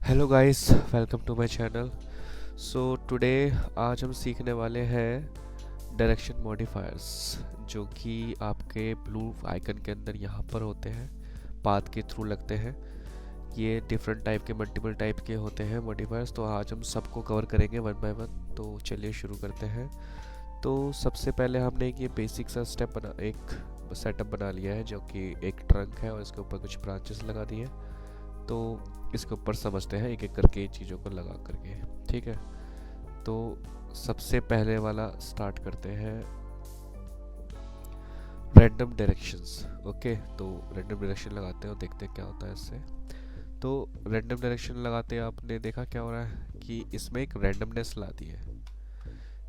Hello guys, welcome to my channel. So today आज हम सीखने वाले हैं डायरेक्शन मॉडिफायर्स, जो कि आपके ब्लू आइकन के अंदर यहाँ पर होते हैं, पाथ के थ्रू लगते हैं। ये डिफरेंट टाइप के, मल्टीपल टाइप के होते हैं मॉडिफायर्स। तो आज हम सबको कवर करेंगे वन बाय वन। तो चलिए शुरू करते हैं। तो सबसे पहले हमने एक ये बेसिक सा एक सेटअप बना लिया है, जो कि एक ट्रंक है और इसके ऊपर कुछ ब्रांचेस लगा दी है। तो इसके ऊपर समझते हैं एक एक करके इन चीज़ों को लगा करके। ठीक है, तो सबसे पहले वाला स्टार्ट करते हैं, रैंडम डायरेक्शंस। ओके, तो रैंडम डायरेक्शन लगाते हैं और देखते हैं क्या होता है इससे। तो रैंडम डायरेक्शन लगाते आपने देखा क्या हो रहा है कि इसमें एक रैंडमनेस ला दी है।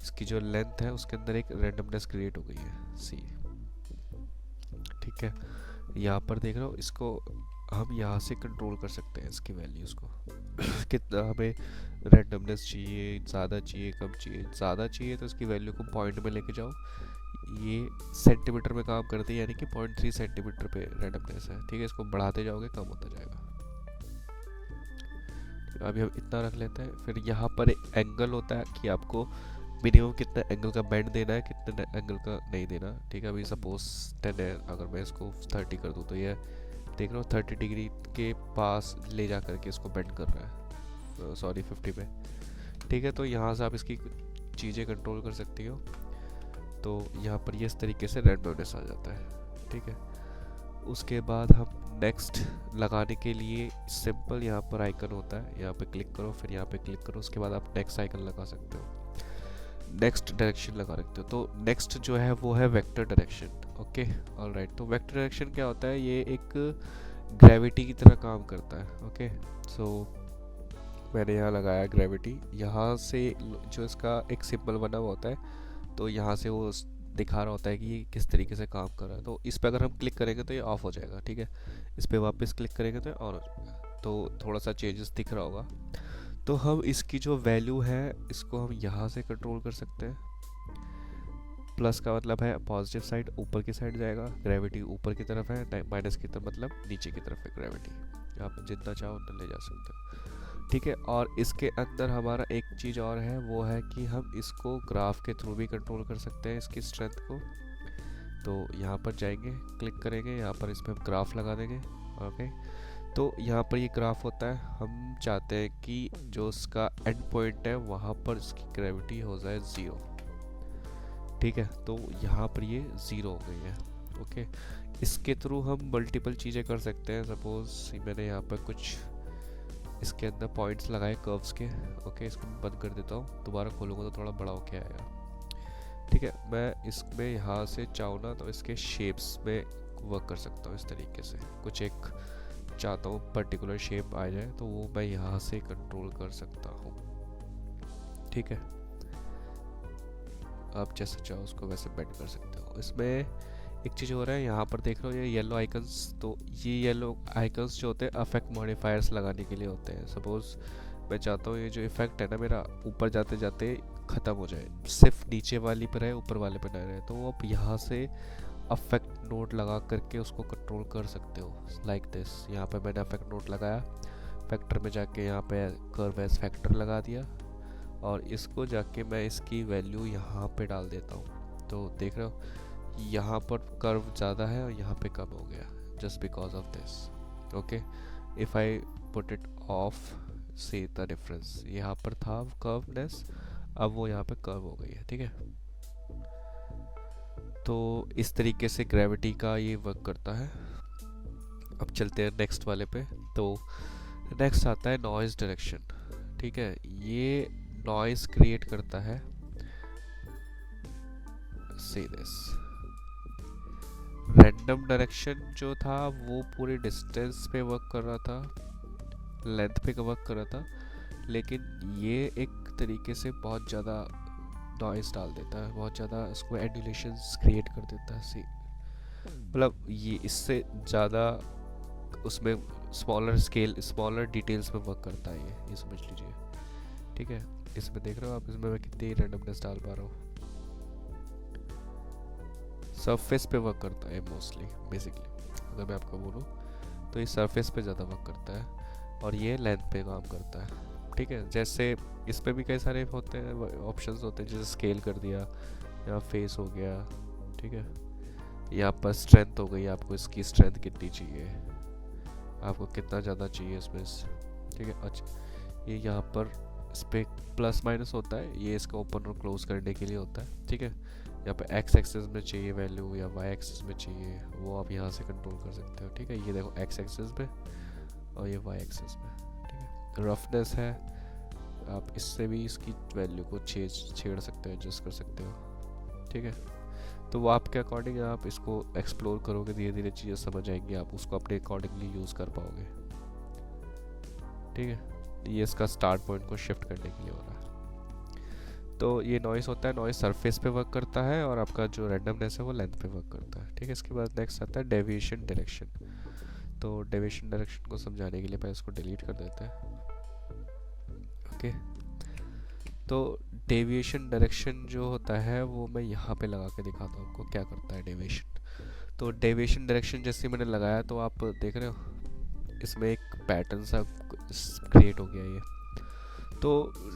इसकी जो लेंथ है उसके अंदर एक रैंडमनेस क्रिएट हो गई है, सी। ठीक है, यहाँ पर देख रहे हो, इसको हम यहाँ से कंट्रोल कर सकते हैं इसकी वैल्यूज़ को। कितना हमें रैंडमनेस चाहिए, ज़्यादा चाहिए, कम चाहिए। ज़्यादा चाहिए तो इसकी वैल्यू को पॉइंट में लेके जाओ। ये सेंटीमीटर में काम करती है, यानी कि 0.3 सेंटीमीटर पे रैंडमनेस है। ठीक है, इसको बढ़ाते जाओगे कम होता जाएगा। अभी हम इतना रख लेते हैं। फिर यहाँ पर एक एंगल होता है कि आपको मिनिमम कितना एंगल का बेंड देना है, कितने एंगल का नहीं देना। ठीक है, अभी सपोज 10 है, अगर मैं इसको 30 कर दूँ तो ये देख रहा हूँ 30 डिग्री के पास ले जा करके इसको बेंड कर रहा है, सॉरी 50 पे। ठीक है, तो यहाँ से आप इसकी चीज़ें कंट्रोल कर सकती हो। तो यहाँ पर ये इस तरीके से रैंडमनेस आ जाता है। ठीक है, उसके बाद हम नेक्स्ट लगाने के लिए सिंपल यहाँ पर आइकन होता है, यहाँ पे क्लिक करो, फिर यहाँ पे क्लिक करो, उसके बाद आप नेक्स्ट आइकन लगा सकते हो, नेक्स्ट डायरेक्शन लगा सकते हो। तो नेक्स्ट जो है वो है वेक्टर डायरेक्शन। Okay, alright. तो वेक्टर डायरेक्शन क्या होता है, ये एक ग्रेविटी की तरह काम करता है। ओके, सो मैंने यहाँ लगाया ग्रेविटी। यहाँ से जो इसका एक सिंबल बना हुआ होता है, तो यहाँ से वो दिखा रहा होता है कि ये किस तरीके से काम कर रहा है। तो इस पर अगर हम क्लिक करेंगे तो ये ऑफ हो जाएगा। ठीक है, इस पर वापस क्लिक करेंगे तो ये ऑन हो जाएगा। तो थोड़ा सा चेंजेस दिख रहा होगा। तो हम इसकी जो वैल्यू है इसको हम यहाँ से कंट्रोल कर सकते हैं। प्लस का मतलब है पॉजिटिव साइड, ऊपर की साइड जाएगा। ग्रेविटी ऊपर की तरफ है, माइनस की तरफ मतलब नीचे की तरफ है ग्रेविटी। आप जितना चाहो उतना ले जा सकते हो। ठीक है, और इसके अंदर हमारा एक चीज़ और है, वो है कि हम इसको ग्राफ के थ्रू भी कंट्रोल कर सकते हैं, इसकी स्ट्रेंथ को। तो यहाँ पर जाएंगे, क्लिक करेंगे, यहाँ पर इस पर हम ग्राफ लगा देंगे। ओके, तो यहाँ पर ये ग्राफ होता है। हम चाहते हैं कि जो इसका एंड पॉइंट है वहाँ पर इसकी ग्रेविटी हो जाए 0। ठीक है, तो यहाँ पर ये 0 हो गई है। ओके, इसके थ्रू हम मल्टीपल चीज़ें कर सकते हैं। सपोज मैंने यहाँ पर कुछ इसके अंदर पॉइंट्स लगाए कर्व्स के। ओके, इसको मैं बंद कर देता हूँ, दोबारा खोलूँगा तो थोड़ा बड़ा होके आएगा। ठीक है, मैं इसमें यहाँ से चाहूँ ना तो इसके शेप्स में वर्क कर सकता हूँ इस तरीके से। कुछ एक चाहता हूँ पर्टिकुलर शेप आ जाए तो वो मैं यहाँ से कंट्रोल कर सकता हूँ। ठीक है, आप जैसे चाहो उसको वैसे बेंड कर सकते हो। इसमें एक चीज़ हो रहा है, यहाँ पर देख रहे हो ये येलो आइकन्स। तो ये येलो आइकन्स जो होते हैं अफेक्ट मॉडिफायर्स लगाने के लिए होते हैं। सपोज मैं चाहता हूँ ये जो इफेक्ट है ना मेरा, ऊपर जाते जाते ख़त्म हो जाए, सिर्फ नीचे वाली पर रहे, ऊपर वाले पर ना रहे। तो आप यहाँ से अफेक्ट नोड लगा करके उसको कंट्रोल कर सकते हो, लाइक दिस। यहाँ पे मैंने अफेक्ट नोड लगाया, फैक्टर में जाके यहाँ पे कर्व एज फैक्टर लगा दिया, और इसको जाके मैं इसकी वैल्यू यहाँ पे डाल देता हूँ। तो देख रहे हो यहाँ पर कर्व ज़्यादा है और यहाँ पे कम हो गया, just because of this. Okay, if I put it of, see the difference. यहाँ पर था कर्वनेस, अब वो यहाँ पे कर्व हो गई है। ठीक है, तो इस तरीके से ग्रेविटी का ये वर्क करता है। अब चलते हैं नेक्स्ट वाले पे। तो नेक्स्ट आता है नॉइज़ डायरेक्शन। ठीक है, ये नॉइज़ क्रिएट करता है, सी दिस। रैंडम डायरेक्शन जो था वो पूरे डिस्टेंस पे वर्क कर रहा था, लेंथ पे वर्क कर रहा था, लेकिन ये एक तरीके से बहुत ज़्यादा नॉइज़ डाल देता है, बहुत ज़्यादा इसको एंडुलेशंस क्रिएट कर देता है। सी मतलब ये इससे ज़्यादा उसमें स्मॉलर स्केल, स्मॉलर डिटेल्स में वर्क करता है ये समझ लीजिए। ठीक है, इसमें देख रहे हो आप, इसमें मैं कितनी रैंडमनेस डाल पा रहा हूँ। सरफेस पे वर्क करता है मोस्टली, बेसिकली अगर मैं आपको बोलूँ तो ये सरफेस पे ज़्यादा वर्क करता है। और ये लेंथ पे काम करता है। ठीक है, जैसे इस पे भी कई सारे होते हैं, ऑप्शंस होते हैं, जैसे स्केल कर दिया या फेस हो गया। ठीक है, यहाँ पर स्ट्रेंथ हो गई, आपको इसकी स्ट्रेंथ कितनी चाहिए, आपको कितना ज़्यादा चाहिए इसमें ठीक है। अच्छा, ये यहाँ पर इस पर प्लस माइनस होता है, ये इसका ओपन और क्लोज करने के लिए होता है। ठीक है, यहाँ पे एक्स एक्सिस में चाहिए वैल्यू या वाई एक्सिस में चाहिए, वो आप यहाँ से कंट्रोल कर सकते हो। ठीक है, ये देखो एक्स एक्सिस में और ये वाई एक्सिस में। ठीक है, रफनेस है, आप इससे भी इसकी वैल्यू को छेड़ सकते हो, एडजस्ट कर सकते हो। ठीक है, तो वो आपके अकॉर्डिंग आप इसको एक्सप्लोर करोगे, धीरे धीरे चीज़ें समझ आएंगी, आप उसको अपने अकॉर्डिंगली यूज़ कर पाओगे। ठीक है, ये इसका स्टार्ट पॉइंट को शिफ्ट करने के लिए हो रहा है। तो ये नॉइस होता है, नॉइस सरफेस पे वर्क करता है और आपका जो रैंडमनेस है वो लेंथ पे वर्क करता है। ठीक है, इसके बाद नेक्स्ट आता है डेविएशन डायरेक्शन। तो डेविएशन डायरेक्शन को समझाने के लिए पहले इसको डिलीट कर देते हैं। ओके, तो डेविएशन डायरेक्शन जो होता है वो मैं यहाँ पे लगा के दिखाता हूँ आपको क्या करता है डेविएशन। तो डेविएशन डायरेक्शन जैसे मैंने लगाया तो आप देख रहे हो इसमें एक पैटर्न सा क्रिएट हो गया ये। तो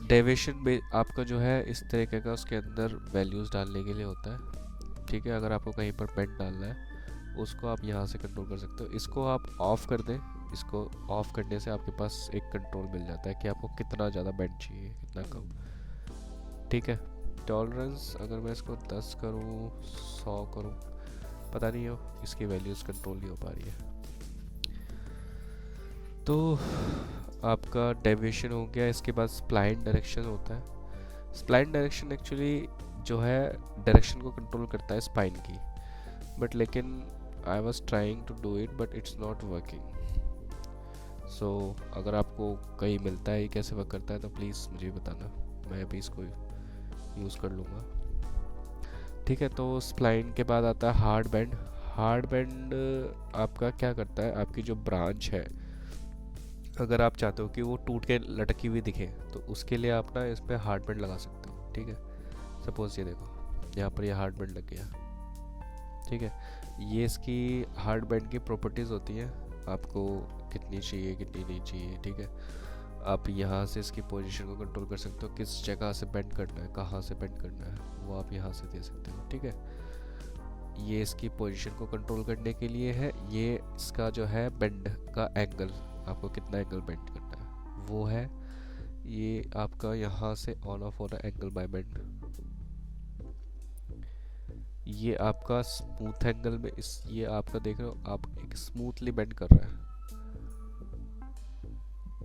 डेविएशन में आपका जो है इस तरीके का उसके अंदर वैल्यूज़ डालने के लिए होता है। ठीक है, अगर आपको कहीं पर बेंड डालना है उसको आप यहाँ से कंट्रोल कर सकते हो। इसको आप ऑफ़ कर दें, इसको ऑफ़ करने से आपके पास एक कंट्रोल मिल जाता है कि आपको कितना ज़्यादा बेंड चाहिए, कितना कम। ठीक है, टॉलरेंस अगर मैं इसको 10 करूँ, 100 करूँ, पता नहीं हो, इसकी वैल्यूज़ कंट्रोल नहीं हो पा रही है। तो आपका डेविएशन हो गया। इसके बाद स्प्लाइन डायरेक्शन होता है। स्प्लाइन डायरेक्शन एक्चुअली जो है डायरेक्शन को कंट्रोल करता है स्पाइन की, बट लेकिन I was trying to do it but it's not working. So अगर आपको कहीं मिलता है ये कैसे वर्क करता है तो प्लीज़ मुझे बताना, मैं भी इसको यूज़ कर लूँगा। ठीक है, तो स्प्लाइन के बाद आता है हार्ड बैंड। हार्ड बैंड आपका क्या करता है, आपकी जो ब्रांच है अगर आप चाहते हो कि वो टूट के लटकी हुई दिखे तो उसके लिए आप ना इस पर हार्ड बैंड लगा सकते हो। ठीक है, सपोज ये देखो यहाँ पर ये हार्ड बैंड लग गया। ठीक है, ये इसकी हार्ड बैंड की प्रॉपर्टीज़ होती हैं, आपको कितनी चाहिए कितनी नहीं चाहिए। ठीक है, आप यहाँ से इसकी पोजीशन को कंट्रोल कर सकते हो, किस जगह से बेंड करना है, कहाँ से बेंड करना है, वो आप यहाँ से दे सकते हो। ठीक है, ये इसकी पोजीशन को कंट्रोल करने के लिए है। ये इसका जो है बेंड का एंगल, आपको कितना एंगल बेंड करना है वो है। ये आपका यहाँ से ऑन ऑफ हो रहा है एंगल बाय बेंड। ये आपका स्मूथ एंगल में ये आपका देख रहे हो आप एक स्मूथली बेंड कर रहा है।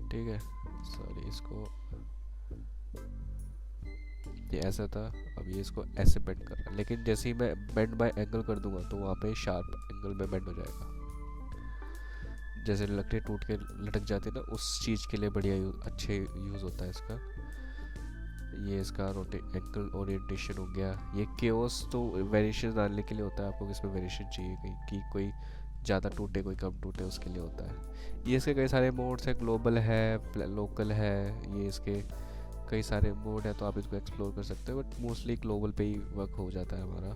ठीक है, सॉरी इसको ये ऐसा था, अब ये इसको ऐसे बेंड कर रहा है, लेकिन जैसे ही मैं बेंड बाय एंगल कर दूंगा तो वहाँ पे शार्प एंगल में बेंड हो जाएगा। जैसे लकड़ी टूट के लटक जाती है ना, उस चीज़ के लिए बढ़िया अच्छे यूज़ होता है इसका। ये इसका एंगल ओरिएंटेशन हो गया। ये केओस तो वेरिएशन डालने के लिए होता है, आपको किसमें वेरिएशन चाहिए, कहीं कि कोई ज़्यादा टूटे कोई कम टूटे, उसके लिए होता है। ये इसके कई सारे मोड्स हैं, ग्लोबल है, लोकल है, ये इसके कई सारे मोड है, तो आप इसको एक्सप्लोर कर सकते हो, बट मोस्टली ग्लोबल पे ही वर्क हो जाता है हमारा।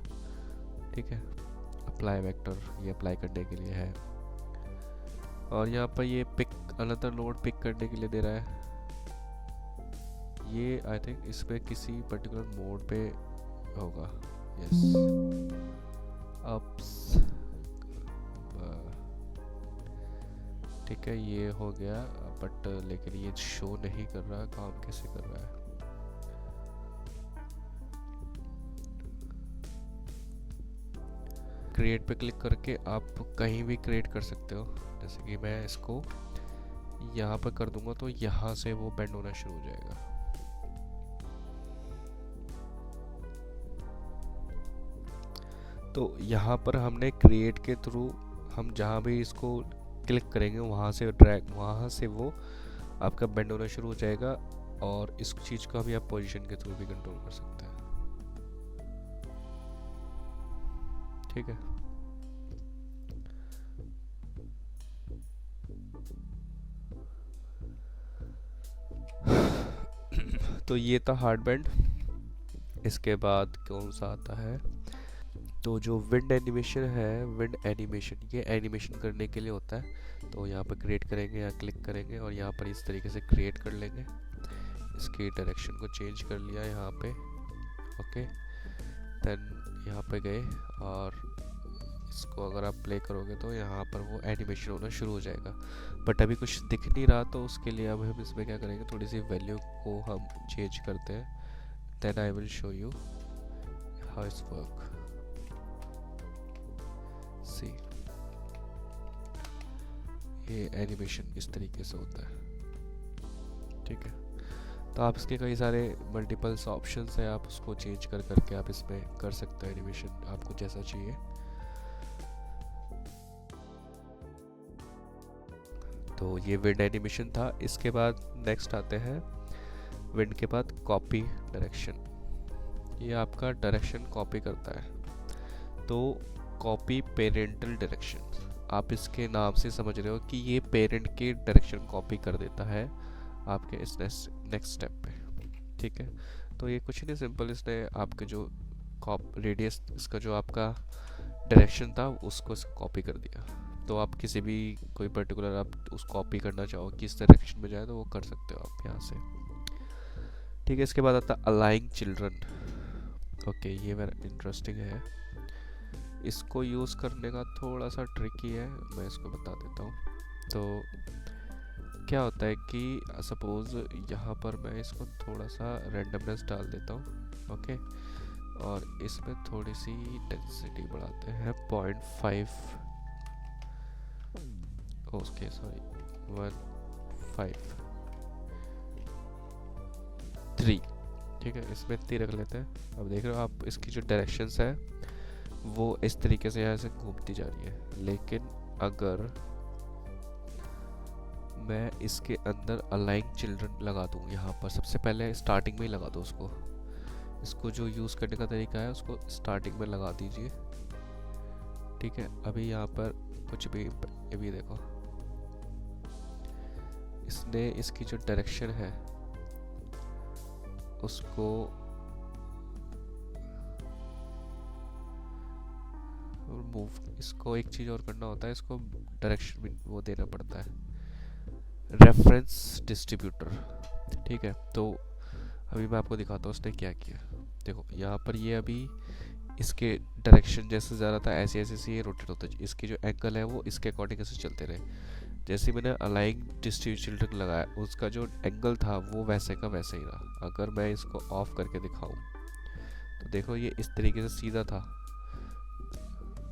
ठीक है, अप्लाई वेक्टर ये अप्लाई करने के लिए है, और यहाँ पर ये पिक अनदर नोड पिक करने के लिए दे रहा है। ये आई थिंक इस पे किसी पर्टिकुलर मोड पे होगा। Yes, ups. ठीक है, ये हो गया, बट लेकिन ये शो नहीं कर रहा, काम कैसे कर रहा है। क्रिएट पे क्लिक करके आप कहीं भी क्रिएट कर सकते हो। जैसे कि मैं इसको यहाँ पर कर दूंगा तो यहाँ से वो बेंड होना शुरू हो जाएगा। तो यहाँ पर हमने क्रिएट के थ्रू हम जहाँ भी इसको क्लिक करेंगे वहाँ से ड्रैग, वहाँ से वो आपका बेंड होना शुरू हो जाएगा, और इस चीज़ को भी आप पोजीशन के थ्रू भी कंट्रोल कर सकते हैं। ठीक है, तो ये था हार्ड बैंड। इसके बाद कौन सा आता है, तो जो विंड एनिमेशन है, विंड एनिमेशन ये एनिमेशन करने के लिए होता है। तो यहाँ पर क्रिएट करेंगे, यहाँ क्लिक करेंगे और यहाँ पर इस तरीके से क्रिएट कर लेंगे। इसकी डायरेक्शन को चेंज कर लिया यहाँ पे, ओके। देन यहाँ पे गए और इसको अगर आप प्ले करोगे तो यहाँ पर वो एनिमेशन होना शुरू हो जाएगा, बट अभी कुछ दिख नहीं रहा। तो उसके लिए अब हम इसमें क्या करेंगे, थोड़ी सी वैल्यू को हम चेंज करते हैं। Then I will show you how it's work. See, ये एनिमेशन इस तरीके से होता है, ठीक है। तो आप इसके कई सारे मल्टीपल्स ऑप्शंस हैं, आप उसको चेंज कर करके आप इसमें कर सकते हो एनिमेशन, आपको जैसा चाहिए। तो ये विंड एनिमेशन था। इसके बाद नेक्स्ट आते हैं विंड के बाद कॉपी डायरेक्शन। ये आपका डायरेक्शन कॉपी करता है। तो कॉपी पेरेंटल डायरेक्शन, आप इसके नाम से समझ रहे हो कि ये पेरेंट की डायरेक्शन कॉपी कर देता है आपके इस नेक्स्ट स्टेप पे, ठीक है। तो ये कुछ नहीं, सिंपल इसने आपके जो रेडियस, इसका जो आपका डायरेक्शन था उसको कॉपी कर दिया। तो आप किसी भी कोई पर्टिकुलर आप उस कॉपी करना चाहो कि इस डायरेक्शन में जाए तो वो कर सकते हो आप यहाँ से, ठीक है। इसके बाद आता है अलाइंग चिल्ड्रन। ओके, ये वेरी इंटरेस्टिंग है। इसको यूज़ करने का थोड़ा सा ट्रिकी है, मैं इसको बता देता हूँ। तो क्या होता है कि सपोज़ यहाँ पर मैं इसको थोड़ा सा रैंडमनेस डाल देता हूँ, ओके। और इसमें थोड़ी सी डेंसिटी बढ़ाते हैं 0.5, ओके सॉरी 153, ठीक है। इसमें इतनी रख लेते हैं। अब देख रहे हो आप, इसकी जो डायरेक्शंस है वो इस तरीके से यहाँ से घूमती जा रही है। लेकिन अगर मैं इसके अंदर अलाइंग चिल्ड्रन लगा दूँ, यहाँ पर सबसे पहले स्टार्टिंग में ही लगा दो उसको। इसको जो यूज़ करने का तरीका है उसको स्टार्टिंग में लगा दीजिए, ठीक है। अभी यहाँ पर कुछ भी, अभी देखो इसने इसकी जो डायरेक्शन है उसको मूव, इसको एक चीज़ और करना होता है, इसको डायरेक्शन भी वो देना पड़ता है, रेफरेंस डिस्ट्रीब्यूटर, ठीक है। तो अभी मैं आपको दिखाता हूँ उसने क्या किया। देखो यहाँ पर ये अभी इसके डायरेक्शन जैसे ज़्यादा था, ऐसे ऐसे से ये रोटेट होता है। इसकी जो एंगल है वो इसके अकॉर्डिंग ऐसे चलते रहे। जैसे मैंने अलाइंग डिस्ट्रीब्यूटर लगाया, उसका जो एंगल था वो वैसे का वैसे ही रहा। अगर मैं इसको ऑफ करके दिखाऊं तो देखो ये इस तरीके से सीधा था।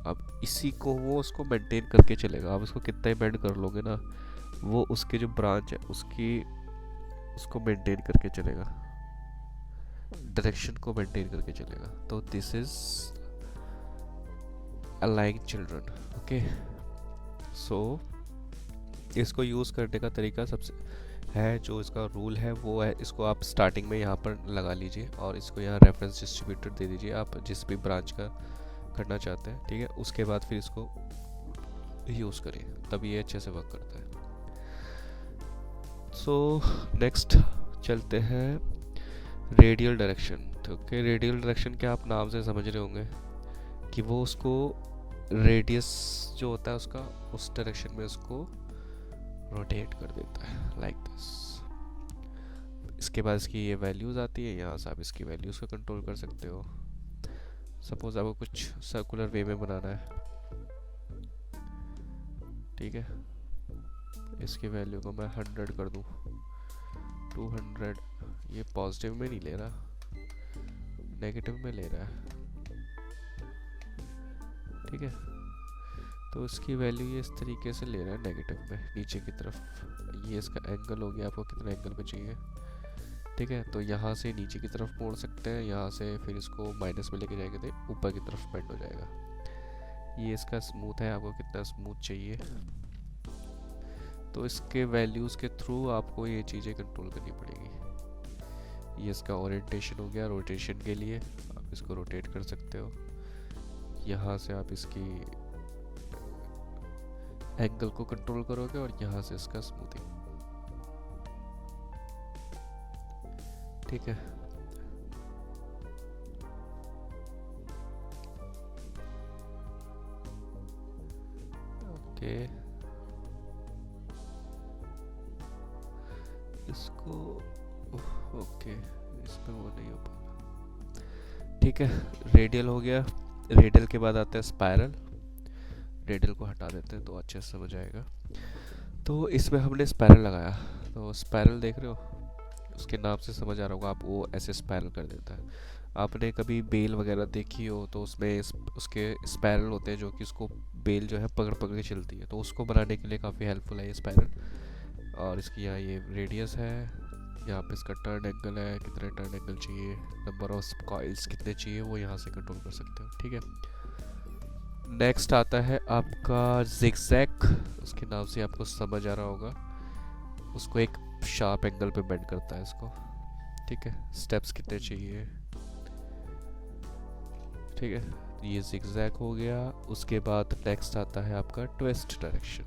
अब इसी को वो उसको मेंटेन करके चलेगा। आप इसको कितना ही बेंड कर लोगे ना, वो उसके जो ब्रांच है उसको मेंटेन करके चलेगा, डायरेक्शन को मेंटेन करके चलेगा। तो दिस इज अलाइंग चिल्ड्रन, ओके। सो इसको यूज़ करने का तरीका सबसे है, जो इसका रूल है वो है, इसको आप स्टार्टिंग में यहाँ पर लगा लीजिए और इसको यहाँ रेफरेंस डिस्ट्रीब्यूटर दे दीजिए, आप जिस भी ब्रांच का करना चाहते हैं, ठीक है। उसके बाद फिर इसको यूज़ करिए, तब ये अच्छे से वर्क करता है। सो नेक्स्ट चलते हैं radial direction. Okay, radial direction क्या आप नाम से समझ रहे होंगे कि वो उसको रेडियस जो होता है उसका, उस डायरेक्शन में उसको रोटेट कर देता है, लाइक दिस। इसके बाद इसकी ये वैल्यूज़ आती है, यहाँ से आप इसकी वैल्यूज़ को कंट्रोल कर सकते हो। सपोज आपको कुछ सर्कुलर वे में बनाना है, ठीक है। इसकी वैल्यू को मैं 100 कर दूँ, 200, ये पॉजिटिव में नहीं ले रहा, नेगेटिव में ले रहा है, ठीक है। तो इसकी वैल्यू ये इस तरीके से ले रहा है नेगेटिव में नीचे की तरफ। ये इसका एंगल हो गया, आपको कितना एंगल में चाहिए, ठीक है। तो यहाँ से नीचे की तरफ मोड़ सकते हैं, यहाँ से फिर इसको माइनस में लेके जाएंगे तो ऊपर की तरफ बेंड हो जाएगा। ये इसका स्मूथ है, आपको कितना स्मूथ चाहिए। तो इसके वैल्यूज़ के थ्रू आपको ये चीज़ें कंट्रोल करनी पड़ेगी। ये इसका ओरिएंटेशन हो गया, रोटेशन के लिए आप इसको रोटेट कर सकते हो। यहाँ से आप इसकी एंगल को कंट्रोल करोगे और यहाँ से इसका स्मूथिंग, ठीक है। ओके, ओके, इसमें वो नहीं हो पाएगा। ठीक है, रेडियल हो गया। रेडियल के बाद आता है स्पाइरल। रेडियल को हटा देते हैं तो अच्छे से समझ आएगा। तो इसमें हमने स्पाइरल लगाया, तो स्पाइरल देख रहे हो, उसके नाम से समझ आ रहा होगा आप, वो ऐसे स्पाइरल कर देता है। आपने कभी बेल वगैरह देखी हो तो उसमें उसके स्पाइरल होते हैं जो कि उसको बेल जो है पकड़ पकड़ के चलती है, तो उसको बनाने के लिए काफ़ी हेल्पफुल है ये स्पाइरल। और इसकी यहाँ ये रेडियस है, यहाँ पे इसका टर्न एंगल है, कितने टर्न एंगल चाहिए, नंबर ऑफ कॉइल्स कितने चाहिए, वो यहाँ से कंट्रोल कर सकते हो। ठीक है, नेक्स्ट आता है आपका जिगजैग। उसके नाम से आपको समझ आ रहा होगा, उसको एक शार्प एंगल पे बेंड करता है इसको। ठीक है, स्टेप्स कितने चाहिए। ठीक है, ये जिगजैग हो गया। उसके बाद नेक्स्ट आता है आपका ट्विस्ट डायरेक्शन।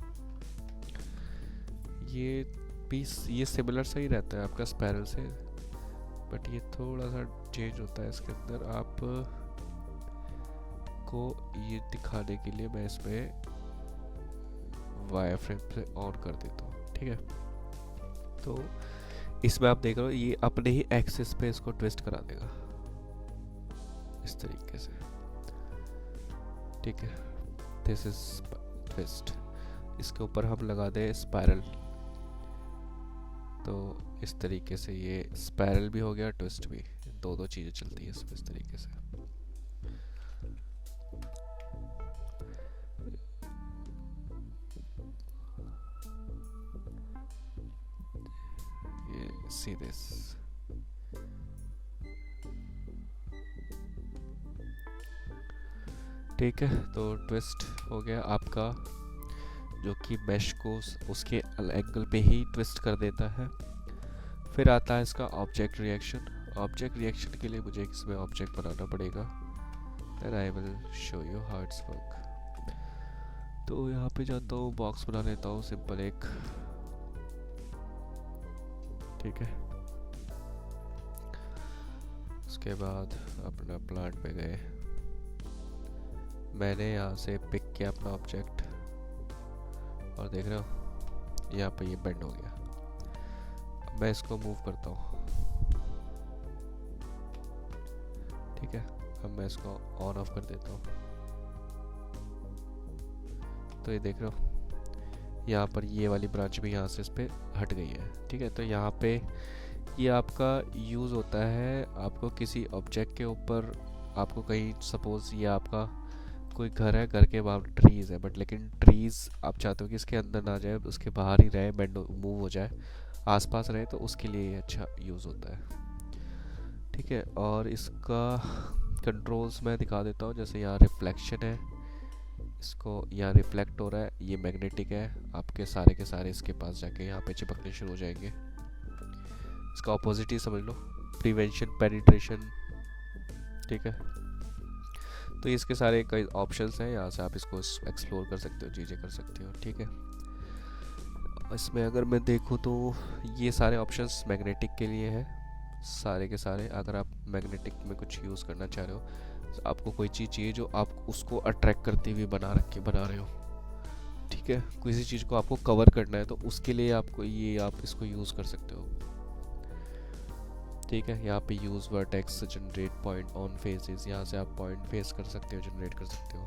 ये पीस ये सिमिलर सा ही रहता है आपका स्पाइरल से, बट ये थोड़ा सा चेंज होता है इसके अंदर। आप को ये दिखाने के लिए मैं इसमें वायर फ्रेम से ऑन कर देता हूँ। ठीक है, तो इसमें आप देख रहे हो ये अपने ही एक्सिस पे इसको ट्विस्ट करा देगा इस तरीके से। ठीक है, दिस इज ट्विस्ट। इसके ऊपर हम लगा दें स्पाइरल, तो इस तरीके से ये स्पाइरल भी हो गया, ट्विस्ट भी, दो चीज़ें चलती है इसमें इस तरीके से। ये सी दिस, ठीक है, तो ट्विस्ट हो गया आपका, जो कि मैश को उसके एंगल पे ही ट्विस्ट कर देता है। फिर आता है इसका ऑब्जेक्ट रिएक्शन। ऑब्जेक्ट रिएक्शन के लिए मुझे इसमें ऑब्जेक्ट बनाना पड़ेगा, then I will show you how it's work. तो यहाँ पे जाता हूँ, बॉक्स बना लेता हूँ सिंपल एक। ठीक है, उसके बाद अपना प्लांट पे गए, मैंने यहाँ से पिक किया अपना ऑब्जेक्ट, और देख रहे हो यहाँ पे ये बेंड हो गया। अब मैं इसको मूव करता हूँ। ठीक है, अब मैं इसको ऑन ऑफ कर देता हूँ, तो ये देख रहे हो यहाँ पर ये वाली ब्रांच भी यहाँ से इस पे हट गई है। ठीक है, तो यहाँ पे ये आपका यूज़ होता है, आपको किसी ऑब्जेक्ट के ऊपर, आपको कहीं सपोज ये आपका कोई घर है, घर के बाहर ट्रीज़ है, बट लेकिन ट्रीज़ आप चाहते हो कि इसके अंदर ना जाए, उसके बाहर ही रहे, बेंड मूव हो जाए, आसपास रहे, तो उसके लिए ये अच्छा यूज़ होता है। ठीक है, और इसका कंट्रोल्स मैं दिखा देता हूँ। जैसे यहाँ रिफ्लेक्शन है, इसको यहाँ रिफ्लेक्ट हो रहा है, ये मैग्नेटिक है, आपके सारे के सारे इसके पास जाके यहाँ पे चिपकने शुरू हो जाएंगे। इसका ऑपोजिट ही समझ लो, प्रिवेंशन, पेनिट्रेशन। ठीक है, तो इसके सारे कई ऑप्शंस हैं, यहाँ से आप इसको एक्सप्लोर कर सकते हो, चीज़ें कर सकते हो। ठीक है, इसमें अगर मैं देखूँ तो ये सारे ऑप्शंस मैग्नेटिक के लिए है, सारे के सारे। अगर आप मैग्नेटिक में कुछ यूज़ करना चाह रहे हो, तो आपको कोई चीज़ चाहिए जो आप उसको अट्रैक्ट करती हुई बना रहे हो। ठीक है, किसी चीज़ को आपको कवर करना है, तो उसके लिए आपको ये, आप इसको यूज़ कर सकते हो। ठीक है, यहाँ पे use vertex, generate point on faces, यहाँ से आप पॉइंट फेस कर सकते हो, जनरेट कर सकते हो।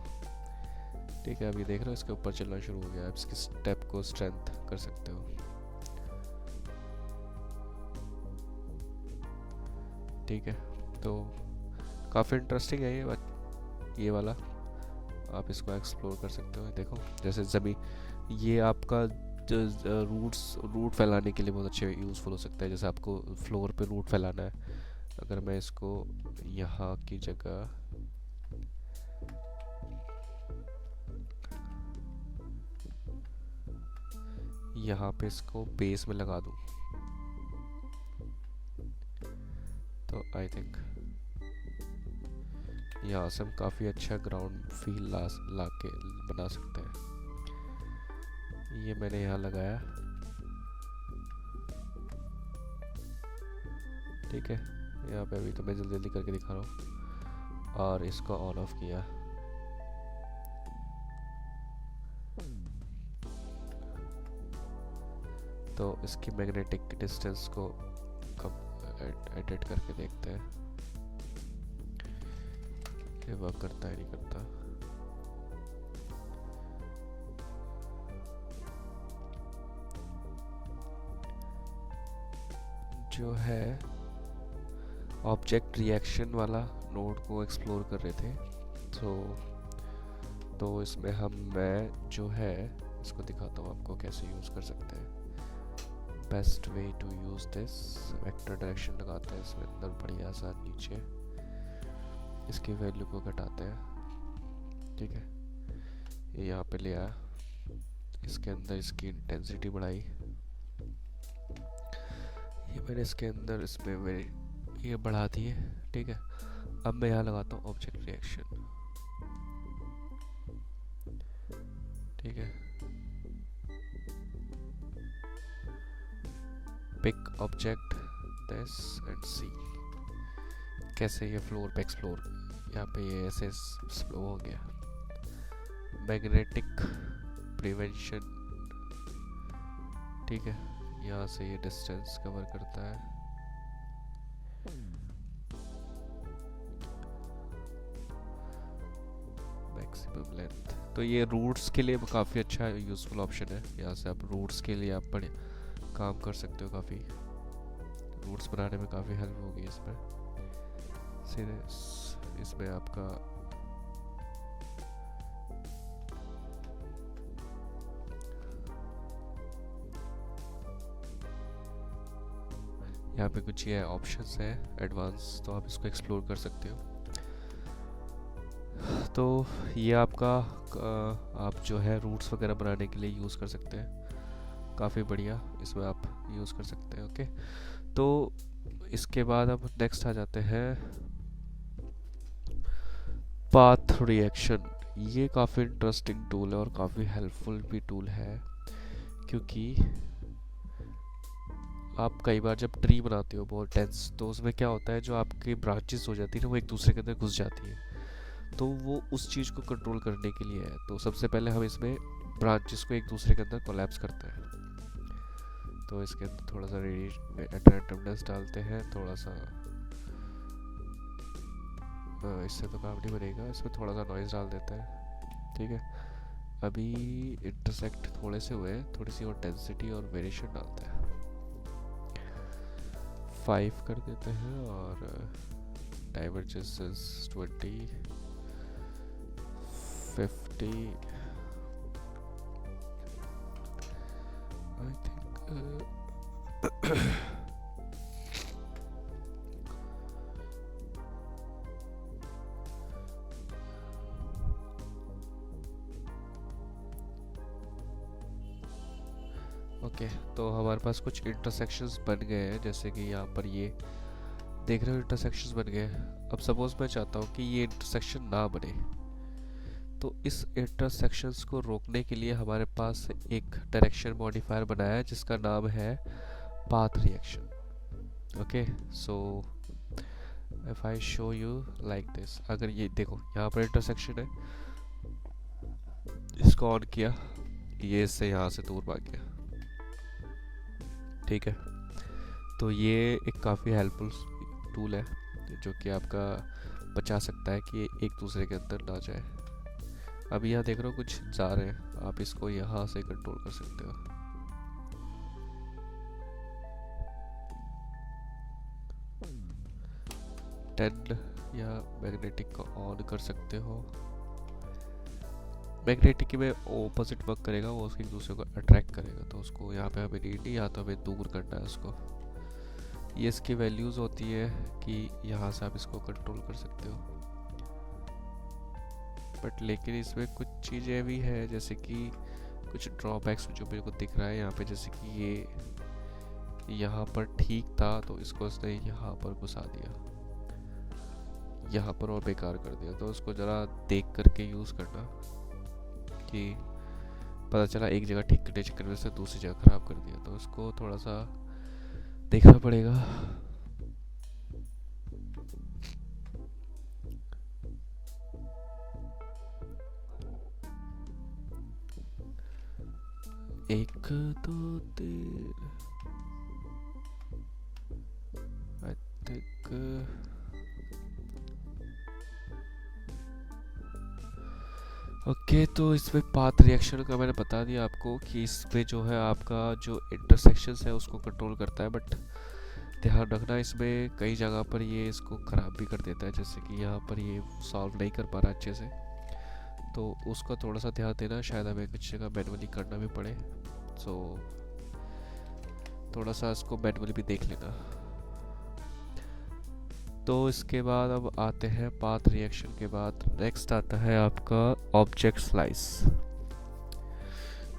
ठीक है, अभी देख रहे हो इसके ऊपर चलना शुरू हो गया, आप इसके स्टेप को स्ट्रेंथ कर सकते हो। ठीक है, तो काफ़ी इंटरेस्टिंग है ये वाला, आप इसको एक्सप्लोर कर सकते हो। देखो जैसे ज़मीन, ये आपका रूट फैलाने के लिए बहुत अच्छे यूज़फुल हो सकता है। जैसे आपको फ्लोर पे रूट फैलाना है, अगर मैं इसको यहाँ की जगह यहाँ पे इसको बेस में लगा दूँ, तो आई थिंक यहाँ से हम काफ़ी अच्छा ग्राउंड फील ला के बना सकते हैं। ये मैंने यहाँ लगाया। ठीक है, यहाँ पे अभी तो मैं जल्दी जल्दी करके दिखा रहा हूँ, और इसको ऑन ऑफ किया। तो इसकी मैग्नेटिक डिस्टेंस को एडिट करके देखते हैं ये वर्क करता है नहीं करता। जो है ऑब्जेक्ट रिएक्शन वाला नोड को एक्सप्लोर कर रहे थे, तो इसमें मैं जो है इसको दिखाता हूँ आपको कैसे यूज़ कर सकते हैं। Best way to use this, vector direction लगाते हैं इसमें अंदर बढ़िया सा, नीचे इसकी वैल्यू को घटाते हैं, ठीक है। ये यहाँ पे ले आया, इसके अंदर इसकी इंटेंसिटी बढ़ाई, ये मैंने इसके अंदर इसमें मेरी ये बढ़ा दी है, ठीक है। अब मैं यहाँ लगाता हूँ ऑब्जेक्ट रिएक्शन, ठीक है। पिक ऑब्जेक्ट दिस एंड सी, कैसे ये फ्लोर पे एक्सप्लोर, यहाँ पे ये ऐसे स्लो हो गया। मैग्नेटिक प्रिवेंशन, ठीक है, यहाँ से ये डिस्टेंस कवर करता है। मैक्सिमम लेंथ, तो ये रूट्स के लिए काफ़ी अच्छा यूज़फुल ऑप्शन है। यहाँ से आप रूट्स के लिए आप बड़े काम कर सकते हो, काफ़ी रूट्स बनाने में काफ़ी हेल्प होगी इसमें। इसमें आपका यहाँ पे कुछ ये ऑप्शंस हैं एडवांस, तो आप इसको एक्सप्लोर कर सकते हो। तो ये आपका आप जो है रूट्स वगैरह बनाने के लिए यूज़ कर सकते हैं, काफ़ी बढ़िया इसमें आप यूज़ कर सकते हैं। ओके, तो इसके बाद अब नेक्स्ट आ जाते हैं पाथ रिएक्शन। ये काफ़ी इंटरेस्टिंग टूल है और काफ़ी हेल्पफुल भी टूल है, क्योंकि आप कई बार जब ट्री बनाते हो बहुत डेंस, तो उसमें क्या होता है, जो आपकी ब्रांचेस हो जाती है ना, वो एक दूसरे के अंदर घुस जाती है, तो वो उस चीज़ को कंट्रोल करने के लिए है। तो सबसे पहले हम इसमें ब्रांचेस को एक दूसरे के अंदर कोलैप्स करते हैं। तो इसके अंदर थोड़ा सा रेडिएशन डालते हैं, थोड़ा सा इससे तो काम नहीं बनेगा, इसमें थोड़ा सा नॉइज़ डाल देते हैं, ठीक है। अभी इंटरसेक्ट थोड़े से हुए, थोड़ी सी और डेंसिटी और वेरिएशन डालते हैं, 5 कर देते हैं, और डाइवर्जेंस 20, 50 आई थिंक। ओके, तो हमारे पास कुछ इंटरसेक्शंस बन गए हैं, जैसे कि यहाँ पर ये देख रहे हो इंटरसेक्शंस बन गए। अब सपोज मैं चाहता हूँ कि ये इंटरसेक्शन ना बने, तो इस इंटरसेक्शंस को रोकने के लिए हमारे पास एक डायरेक्शन मॉडिफायर बनाया है जिसका नाम है path reaction. Okay, so if I show you like this, अगर ये देखो यहाँ पर इंटरसेक्शन है, इसको ऑन किया, ये इससे यहाँ से दूर भाग गया, ठीक है। तो ये एक काफ़ी हेल्पफुल टूल है जो कि आपका बचा सकता है कि एक दूसरे के अंदर ना जाए। अभी यहाँ देख रहे हो कुछ जा रहे हैं, आप इसको यहाँ से कंट्रोल कर सकते हो। टेन या मैग्नेटिक को ऑन कर सकते हो। मैग्नेटिक में ऑपोजिट वर्क करेगा, वो उसके एक दूसरे को अट्रैक्ट करेगा, तो उसको यहाँ पे हमें नीड नहीं, या तो हमें दूर करना है उसको। ये इसकी वैल्यूज़ होती है कि यहाँ से आप इसको कंट्रोल कर सकते हो, बट लेकिन इसमें कुछ चीज़ें भी है, जैसे कि कुछ ड्रॉबैक्स जो मेरे को दिख रहा है यहाँ पे, जैसे कि ये यहाँ पर ठीक था, तो इसको उसने यहाँ पर घुसा दिया, यहाँ पर और बेकार कर दिया। तो उसको ज़रा देख करके यूज़ करना, कि पता चला एक जगह ठीक करने चक्कर में से दूसरी जगह ख़राब कर दिया, तो उसको थोड़ा सा देखना पड़ेगा। एक दो तीन, आई थिंक ओके। तो इसमें पाथ रिएक्शन का मैंने बता दिया आपको कि इसमें जो है आपका जो इंटरसेक्शंस है उसको कंट्रोल करता है, बट ध्यान रखना इसमें कई जगह पर ये इसको ख़राब भी कर देता है, जैसे कि यहाँ पर ये सॉल्व नहीं कर पा रहा अच्छे से, तो उसका थोड़ा सा ध्यान देना, शायद हमें कुछ जगह मैनुअली करना भी पड़े, सो थोड़ा सा इसको मैनुअली भी देख लेना। तो इसके बाद अब आते हैं पाथ रिएक्शन के बाद नेक्स्ट आता है आपका ऑब्जेक्ट स्लाइस।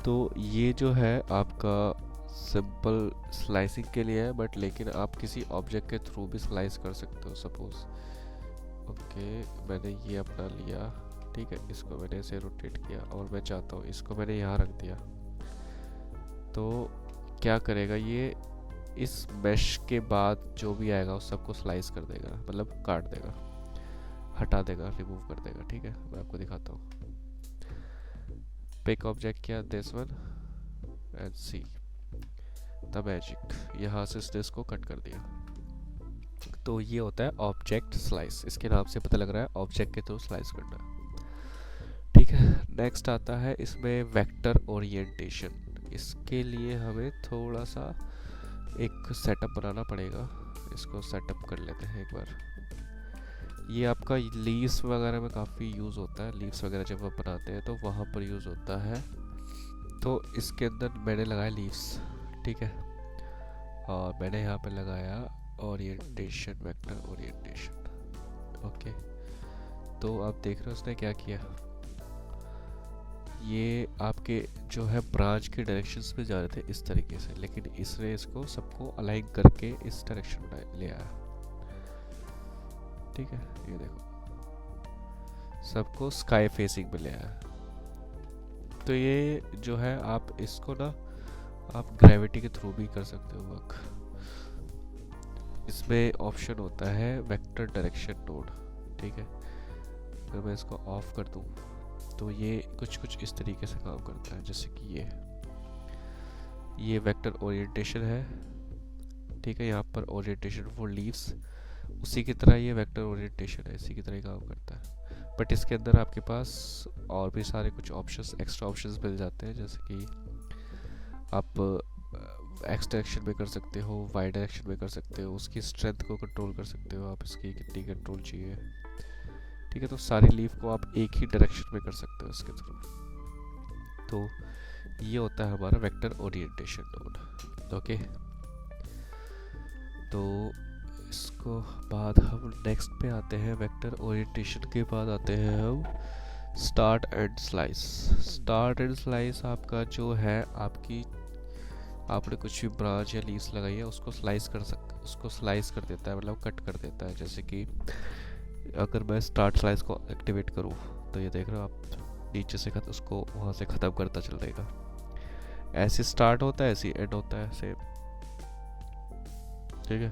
तो ये जो है आपका सिंपल स्लाइसिंग के लिए है, बट लेकिन आप किसी ऑब्जेक्ट के थ्रू भी स्लाइस कर सकते हो। सपोज ओके मैंने ये अपना लिया, ठीक है, इसको मैंने ऐसे रोटेट किया और मैं चाहता हूँ इसको मैंने यहाँ रख दिया, तो क्या करेगा ये, इस मैश के बाद जो भी आएगा उस सबको स्लाइस कर देगा, मतलब काट देगा, हटा देगा, रिमूव कर देगा। ठीक है, मैं आपको दिखाता हूँ। पिक ऑब्जेक्ट किया this one and see the magic, यहाँ से इसको कट कर दिया। तो ये होता है ऑब्जेक्ट स्लाइस, इसके नाम से पता लग रहा है ऑब्जेक्ट के थ्रू स्लाइस करना। ठीक है, नेक्स्ट आता है इसमें वेक्टर ओरिएंटेशन। इसके लिए हमें थोड़ा सा एक सेटअप बनाना पड़ेगा, इसको सेटअप कर लेते हैं एक बार। ये आपका लीव्स वगैरह में काफ़ी यूज़ होता है, लीव्स वगैरह जब आप बनाते हैं तो वहाँ पर यूज़ होता है। तो इसके अंदर मैंने लगाया लीव्स, ठीक है, और मैंने यहाँ पे लगाया ओरिएंटेशन, वेक्टर ओरिएंटेशन। ओके, तो आप देख रहे हो उसने क्या किया, ये आपके जो है ब्रांच के डायरेक्शंस में जा रहे थे इस तरीके से, लेकिन इसने इसको सबको अलाइन करके इस डायरेक्शन में ले आया। ठीक है, ये देखो सबको स्काई फेसिंग में ले आया। तो ये जो है आप इसको ना आप ग्रेविटी के थ्रू भी कर सकते हो वर्क। इसमें ऑप्शन होता है वेक्टर डायरेक्शन नोड। ठीक है, अगर मैं इसको ऑफ कर दूं तो ये कुछ इस तरीके से काम करता है, जैसे कि ये वेक्टर ओरिएंटेशन है। ठीक है, यहाँ पर ओरिएंटेशन फॉर लीव्स, उसी की तरह ये वेक्टर ओरिएंटेशन है, इसी की तरह ही काम करता है। बट इसके अंदर आपके पास और भी सारे कुछ ऑप्शंस, एक्स्ट्रा ऑप्शंस मिल जाते हैं, जैसे कि आप एक्स डायरेक्शन में कर सकते हो, वाई डायरेक्शन में कर सकते हो, उसकी स्ट्रेंथ को कंट्रोल कर सकते हो आप, इसकी कितनी कंट्रोल चाहिए। ठीक है, तो सारी लीफ को आप एक ही डायरेक्शन में कर सकते हो इसके थ्रू। तो ये होता है हमारा वेक्टर ओरिएंटेशन नोड। ओके, तो इसको बाद हम नेक्स्ट पे आते हैं। वेक्टर ओरिएंटेशन के बाद आते हैं हम start and slice. Start and slice आपका जो है, आपने कुछ भी ब्रांच या लीव्स लगाई है उसको उसको स्लाइस कर देता है, मतलब कट कर देता है। जैसे कि अगर मैं स्टार्ट स्लाइस को एक्टिवेट करूं तो ये देख रहे हो आप, नीचे से उसको वहां से ख़त्म करता चल देगा। ऐसे स्टार्ट होता है, ऐसे एंड होता है सेम। ठीक है,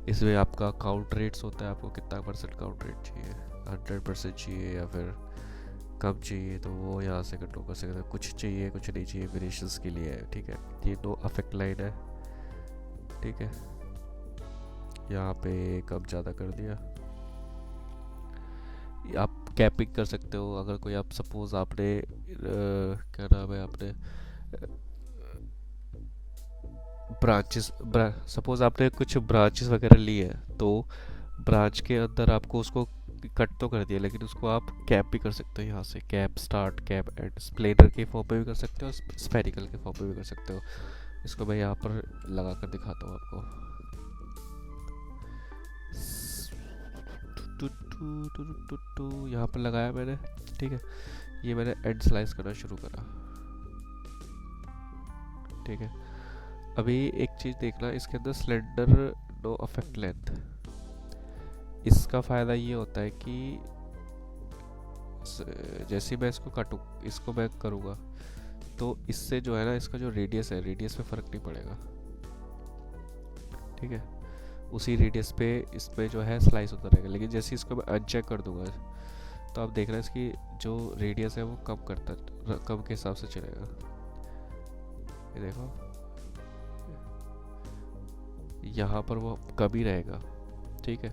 इसमें आपका काउंट रेट्स होता है, आपको कितना परसेंट काउंट रेट चाहिए, 100% चाहिए या फिर कम चाहिए, तो वो यहाँ से कंट्रोल कर सकते हैं। कुछ चाहिए कुछ नहीं चाहिए, वेरिएशंस के लिए है। ठीक है, ये नो अफेक्ट लाइन है। ठीक है, यहाँ पे कम ज़्यादा कर दिया। आप कैपिंग कर सकते हो, अगर कोई आप सपोज आपने क्या नाम है, आपने सपोज आपने कुछ ब्रांचेस वगैरह ली है, तो ब्रांच के अंदर आपको उसको कट तो कर दिया, लेकिन उसको आप कैप भी कर सकते हो। यहाँ से कैप स्टार्ट, कैप एंड, स्प्लेनर के फॉर्म में भी कर सकते हो, स्फेरिकल के फॉर्म में भी कर सकते हो। इसको मैं यहाँ पर लगा कर दिखाता हूँ आपको। यहाँ पर लगाया मैंने। ठीक है, ये मैंने एंड स्लाइस करना शुरू करा। ठीक है, अभी एक चीज़ देखना, इसके अंदर स्लेंडर नो अफेक्ट लेंथ, इसका फ़ायदा ये होता है कि जैसे मैं इसको काटूँ, इसको मैं करूँगा तो इससे जो है ना, इसका जो रेडियस है, रेडियस पे फ़र्क नहीं पड़ेगा। ठीक है, उसी रेडियस पे इस पे जो है स्लाइस होता रहेगा। लेकिन जैसे इसको मैं अनचेक कर दूंगा तो आप देख रहे हैं इसकी जो रेडियस है वो कम के हिसाब से चलेगा। ये देखो, यहाँ पर वो कम ही रहेगा, ठीक है,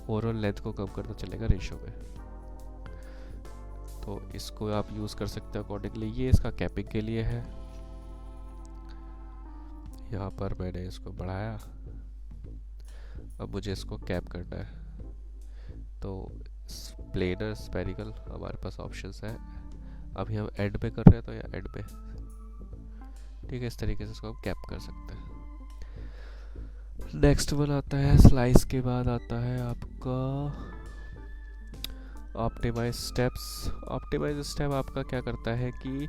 ओवरऑल लेंथ को कम करता चलेगा रेशो में। तो इसको आप यूज़ कर सकते हो अकॉर्डिंगली। ये इसका कैपिंग के लिए है। यहाँ पर मैंने इसको बढ़ाया, अब मुझे इसको कैप करना है। तो प्लेनर स्फेरिकल हमारे पास ऑप्शंस है। अभी हम एंड पे कर रहे हैं तो या एंड पे, ठीक है, इस तरीके से इसको हम कैप कर सकते हैं। नेक्स्ट वन आता है स्लाइस के बाद आता है आपका ऑप्टिमाइज स्टेप्स। ऑप्टिमाइज स्टेप आपका क्या करता है कि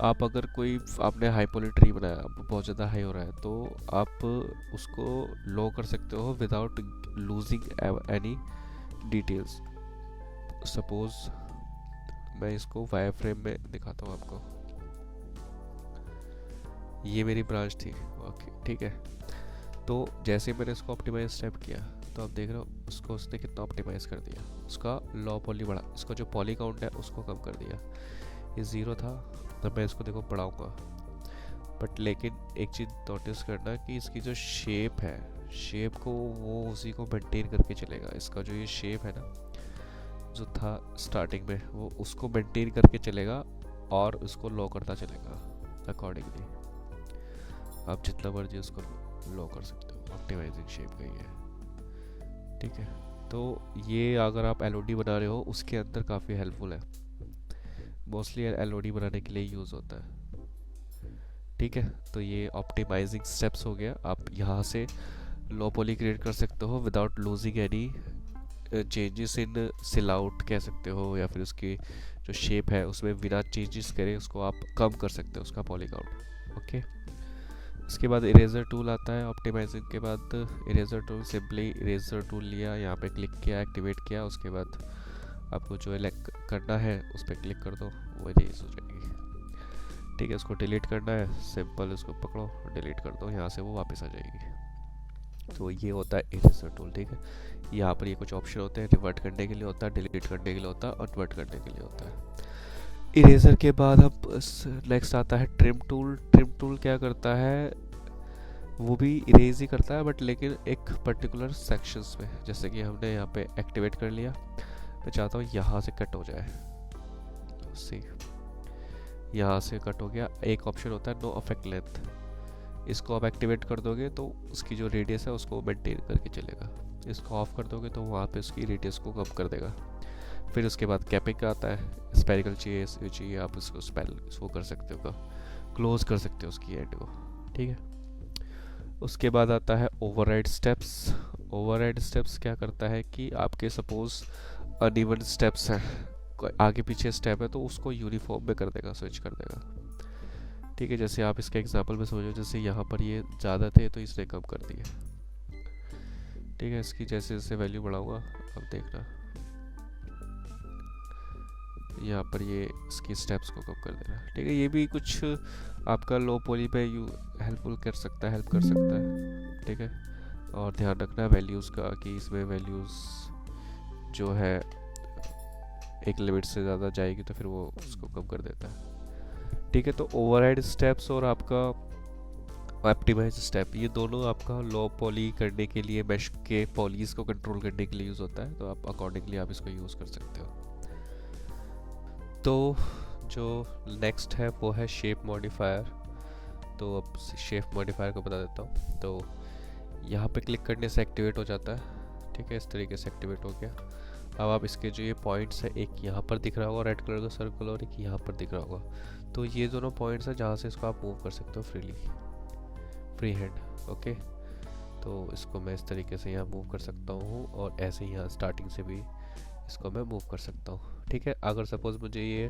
आप अगर कोई आपने हाई पॉली ट्री बनाया, बहुत ज़्यादा हाई हो रहा है, तो आप उसको लो कर सकते हो without losing any details. Suppose मैं इसको वायर फ्रेम में दिखाता हूँ आपको। ये मेरी ब्रांच थी, ओके, ठीक है। तो जैसे मैंने इसको ऑप्टिमाइज स्टेप किया तो आप देख रहे हो उसको उसने कितना ऑप्टिमाइज कर दिया। उसका लॉ पॉली बढ़ा, इसको जो पॉली काउंट है उसको कम कर दिया। ये 0 था, तो मैं इसको देखो बढ़ाऊंगा। बट लेकिन एक चीज़ नोटिस करना कि इसकी जो शेप है, शेप को वो उसी को मेंटेन करके चलेगा। इसका जो ये शेप है ना, जो था स्टार्टिंग में, वो उसको मेंटेन करके चलेगा और उसको लो करता चलेगा अकॉर्डिंगली। आप जितना मर्जी उसको लो कर सकते हो, ऑप्टिमाइजिंग शेप का ही है, ठीक है। तो ये अगर आप एलओडी बना रहे हो उसके अंदर काफ़ी हेल्पफुल है। मोस्टली एलओडी बनाने के लिए यूज़ होता है, ठीक है। तो ये ऑप्टिमाइजिंग स्टेप्स हो गया। आप यहाँ से लो पॉली क्रिएट कर सकते हो without losing any changes in silhouette कह सकते हो, या फिर उसकी जो शेप है उसमें बिना चेंजेस करे उसको आप कम कर सकते हो उसका पॉली काउंट, ओके। उसके बाद इरेजर टूल आता है। ऑप्टिमाइजिंग के बाद eraser tool, simply eraser tool लिया, यहाँ पे क्लिक किया, एक्टिवेट किया, उसके बाद आपको जो इलेक्ट करना है उस पर क्लिक कर दो, वो इरेज हो जाएगी, ठीक है। उसको डिलीट करना है, सिंपल उसको पकड़ो, डिलीट कर दो, यहाँ से वो वापस आ जाएगी। तो ये होता है इरेजर टूल, ठीक है। यहाँ पर ये कुछ ऑप्शन होते हैं, रिवर्ट करने के लिए होता है, डिलीट करने के लिए होता है और रिवर्ट करने के लिए होता है। इरेजर के बाद अब नेक्स्ट आता है ट्रिम टूल। ट्रिम टूल क्या करता है, वो भी इरेज ही करता है बट लेकिन एक पर्टिकुलर सेक्शंस में। जैसे कि हमने यहाँ पे एक्टिवेट कर लिया, मैं चाहता हूँ यहाँ से कट हो जाए, सी यहाँ से कट हो गया। एक ऑप्शन होता है नो अफेक्ट लेंथ, इसको आप एक्टिवेट कर दोगे तो उसकी जो रेडियस है उसको मेंटेन करके चलेगा। इसको ऑफ कर दोगे तो वहाँ पे उसकी रेडियस को कम कर देगा। फिर उसके बाद कैपिंग का आता है। स्पेरिकल चाहिए आप उसको इसको कर सकते हो, क्लोज कर सकते हो उसकी एंड को, ठीक है। उसके बाद आता है ओवरराइड स्टेप्स। ओवरराइड स्टेप्स क्या करता है कि आपके सपोज अनइवन स्टेप्स हैं, आगे पीछे स्टेप है, तो उसको यूनिफॉर्म में कर देगा, स्विच कर देगा, ठीक है। जैसे आप इसके एग्जांपल में समझो, जैसे यहाँ पर ये ज़्यादा थे तो इसने कम कर दिए, ठीक है। इसकी जैसे जैसे वैल्यू बढ़ाऊंगा, अब देखना यहाँ पर ये इसकी स्टेप्स को कम कर देना, ठीक है। ये भी कुछ आपका लो पॉली पे हेल्प कर सकता है, ठीक है। और ध्यान रखना वैल्यूज़ का कि इसमें वैल्यूज़ जो है एक लिमिट से ज़्यादा जाएगी तो फिर वो उसको कम कर देता है, ठीक है। तो ओवरराइड स्टेप्स और आपका ऑप्टिमाइज स्टेप, ये दोनों आपका लो पॉली करने के लिए, मैश के पॉलीज को कंट्रोल करने के लिए यूज़ होता है। तो आप अकॉर्डिंगली आप इसको यूज़ कर सकते हो। तो जो नेक्स्ट है वो है शेप मॉडिफायर। तो अब शेप मॉडिफायर को बता देता हूँ। तो यहाँ पे क्लिक करने से एक्टिवेट हो जाता है, ठीक है। इस तरीके से एक्टिवेट हो गया। अब आप इसके जो ये पॉइंट्स है, एक यहाँ पर दिख रहा होगा रेड कलर का सर्कल और एक यहाँ पर दिख रहा होगा, तो ये दोनों पॉइंट्स हैं जहाँ से इसको आप मूव कर सकते हो फ्री हैंड, ओके। तो इसको मैं इस तरीके से यहाँ मूव कर सकता हूँ और ऐसे ही यहाँ स्टार्टिंग से भी इसको मैं मूव कर सकता हूँ, ठीक है। अगर सपोज मुझे ये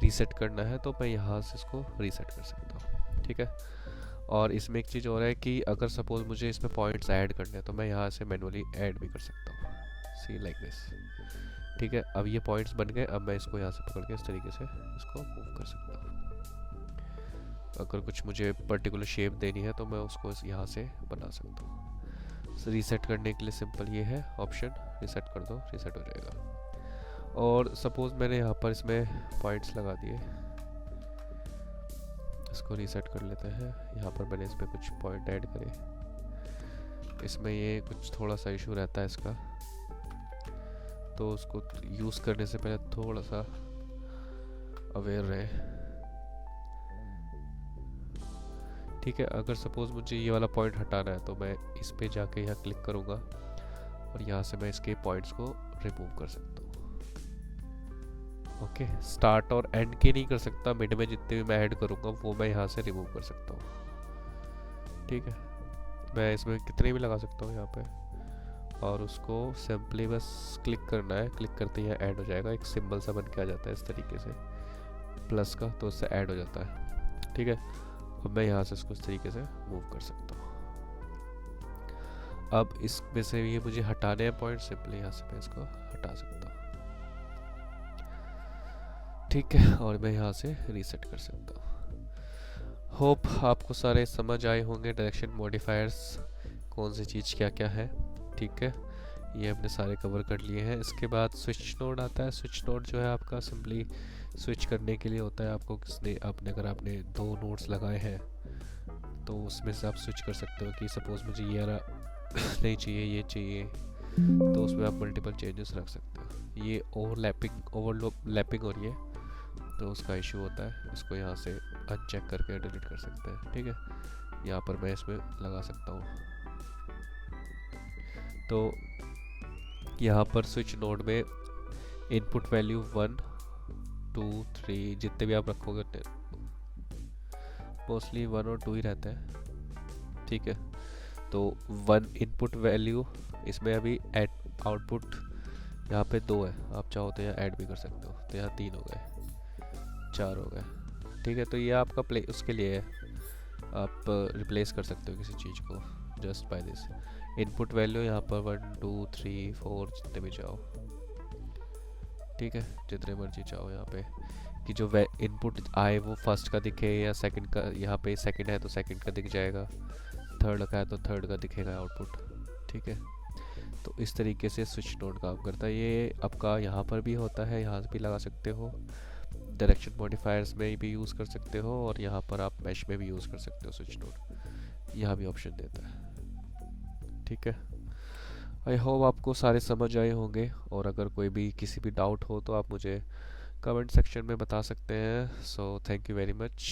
रीसेट करना है तो मैं यहाँ से इसको रीसेट कर सकता हूँ, ठीक है। और इसमें एक चीज़ और है कि अगर सपोज मुझे इसमें पॉइंट्स ऐड करने हैं तो मैं यहाँ से मैनुअली ऐड भी कर सकता हूँ, सी लाइक दिस, ठीक है। अब ये पॉइंट्स बन गए। अब मैं इसको यहाँ से पकड़ के इस तरीके से इसको मूव कर सकता हूँ। अगर कुछ मुझे पर्टिकुलर शेप देनी है तो मैं उसको यहाँ से बना सकता हूँ। रीसेट करने के लिए सिंपल ये है ऑप्शन, रीसेट कर दो, रीसेट हो जाएगा। और सपोज मैंने यहाँ पर इसमें पॉइंट्स लगा दिए, इसको रीसेट कर लेते हैं। यहाँ पर मैंने इसमें कुछ पॉइंट ऐड करे, इसमें ये कुछ थोड़ा सा इशू रहता है इसका, तो उसको यूज़ करने से पहले थोड़ा सा अवेयर रहे। ठीक है, अगर सपोज़ मुझे ये वाला पॉइंट हटाना है तो मैं इस पे जाके यहाँ क्लिक करूँगा और यहाँ से मैं इसके पॉइंट्स को रिमूव कर सकता हूँ। ओके, स्टार्ट और एंड के नहीं कर सकता, मिड में जितने भी मैं ऐड करूँगा वो मैं यहाँ से रिमूव कर सकता हूँ। ठीक है, मैं इसमें कितने भी लगा सकता हूँ यहाँ पे, और उसको सिंपली बस क्लिक करना है। क्लिक करते ही ऐड हो जाएगा, एक सिंबल सा बन के आ जाता है इस तरीके से प्लस का, तो उससे ऐड हो जाता है। ठीक है, अब मैं यहाँ से इसको इस तरीके से मूव कर सकता हूँ। अब इसमें से ये मुझे हटाने हैं पॉइंट, सिंपली यहाँ से मैं इसको हटा सकता हूँ। ठीक है, और मैं यहाँ से रीसेट कर सकता हूँ। होप आपको सारे समझ आए होंगे डायरेक्शन मॉडिफायर्स कौन सी चीज़ क्या क्या है। ठीक है, ये हमने सारे कवर कर लिए हैं। इसके बाद स्विच नोड आता है। स्विच नोड जो है आपका सिंपली स्विच करने के लिए होता है। आपको किसने अगर आपने 2 नोड्स लगाए हैं तो उसमें से आप स्विच कर सकते हो कि सपोज़ मुझे ये नहीं चाहिए, ये चाहिए, तो उसमें आप मल्टीपल चेंजेस रख सकते हो। ये ओवरलैपिंग हो रही है तो उसका इशू होता है, इसको यहाँ से अनचेक करके डिलीट कर सकते हैं। ठीक है, यहाँ पर मैं इसमें लगा सकता हूँ। तो यहाँ पर स्विच नोड में इनपुट वैल्यू 1 2 3 जितने भी आप रखोगे मोस्टली 1 और 2 ही रहते हैं। ठीक है, तो 1 इनपुट वैल्यू, इसमें अभी ऐड आउटपुट यहाँ पे 2 है, आप चाहो तो यहाँ ऐड भी कर सकते हो, तो यहाँ 3 हो गए, 4 हो गए। ठीक है, तो ये आपका प्ले उसके लिए है, आप रिप्लेस कर सकते हो किसी चीज़ को just by this input value. यहाँ पर 1 2 3 4 जितने भी चाहो। ठीक है, जितने मर्जी चाहो यहाँ पे कि जो इनपुट आए वो फर्स्ट का दिखे या सेकंड का। यहाँ पे सेकंड है तो सेकंड का दिख जाएगा, थर्ड का है तो थर्ड का दिखेगा आउटपुट। ठीक है, तो इस तरीके से स्विच नोड काम करता है। ये आपका यहाँ पर भी होता है, यहाँ भी लगा सकते हो, डायरेक्शन मॉडिफायर्स में भी यूज़ कर सकते हो, और यहाँ पर आप मैश में भी यूज़ कर सकते हो स्विच नोड, यहाँ भी ऑप्शन देता है। ठीक है, आई होप आपको सारे समझ आए होंगे, और अगर कोई भी किसी भी डाउट हो तो आप मुझे कमेंट सेक्शन में बता सकते हैं। So thank you very much,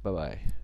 bye bye.